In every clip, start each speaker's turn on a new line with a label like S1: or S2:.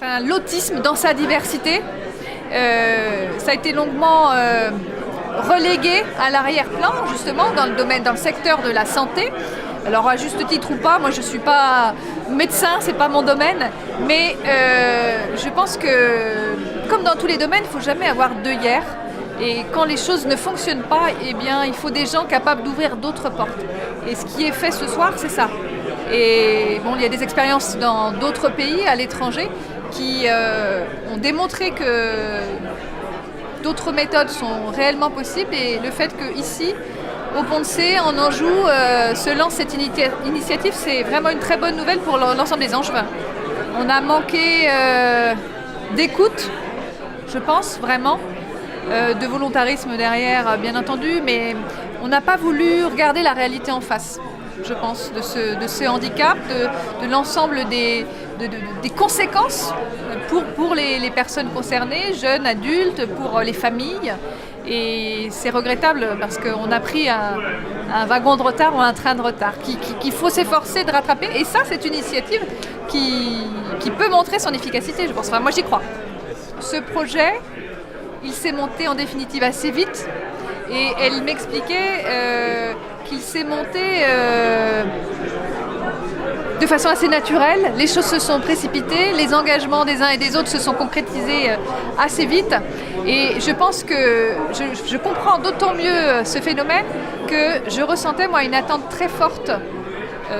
S1: Enfin, l'autisme dans sa diversité, ça a été longuement relégué à l'arrière-plan, justement, dans le secteur de la santé. Alors à juste titre ou pas, moi je ne suis pas médecin, c'est pas mon domaine, mais je pense que, comme dans tous les domaines, il ne faut jamais avoir d'œillères. Et quand les choses ne fonctionnent pas, eh bien, il faut des gens capables d'ouvrir d'autres portes. Et ce qui est fait ce soir, c'est ça. Et bon, il y a des expériences dans d'autres pays, à l'étranger, qui ont démontré que d'autres méthodes sont réellement possibles. Et le fait qu'ici, au Pont-de-Cé, en Anjou, se lance cette initiative, c'est vraiment une très bonne nouvelle pour l'ensemble des Angevins. On a manqué d'écoute, je pense, vraiment. De volontarisme derrière, bien entendu, mais on n'a pas voulu regarder la réalité en face, je pense, de ce handicap, de l'ensemble des conséquences pour les personnes concernées, jeunes, adultes, pour les familles. Et c'est regrettable parce qu'on a pris un wagon de retard ou un train de retard qu'il faut s'efforcer de rattraper. Et ça, c'est une initiative qui peut montrer son efficacité, je pense. Enfin, moi, j'y crois. Ce projet, il s'est monté en définitive assez vite et elle m'expliquait qu'il s'est monté de façon assez naturelle. Les choses se sont précipitées, les engagements des uns et des autres se sont concrétisés assez vite et je pense que je comprends d'autant mieux ce phénomène que je ressentais moi une attente très forte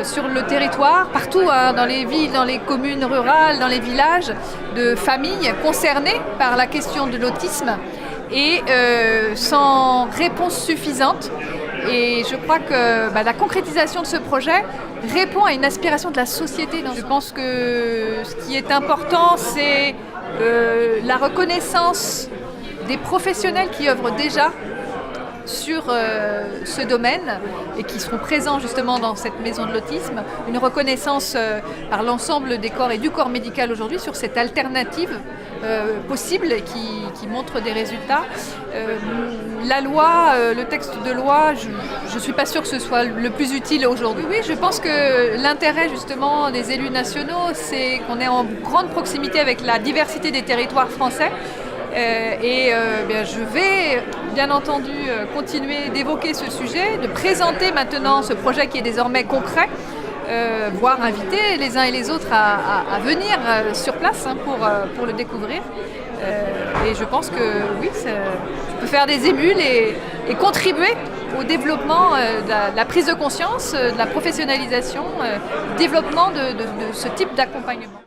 S1: sur le territoire, partout, hein, dans les villes, dans les communes rurales, dans les villages, de familles concernées par la question de l'autisme et sans réponse suffisante. Et je crois que la concrétisation de ce projet répond à une aspiration de la société. Je pense que ce qui est important, c'est la reconnaissance des professionnels qui œuvrent déjà sur ce domaine et qui seront présents justement dans cette maison de l'autisme, une reconnaissance par l'ensemble des corps et du corps médical aujourd'hui sur cette alternative possible qui montre des résultats. La loi, le texte de loi, je ne suis pas sûre que ce soit le plus utile aujourd'hui. Oui, je pense que l'intérêt justement des élus nationaux, c'est qu'on est en grande proximité avec la diversité des territoires français. Je vais bien entendu continuer d'évoquer ce sujet, de présenter maintenant ce projet qui est désormais concret, voire inviter les uns et les autres à venir sur place pour le découvrir. Et je pense que oui, ça peut faire des émules et contribuer au développement de la prise de conscience, de la professionnalisation, développement de ce type d'accompagnement.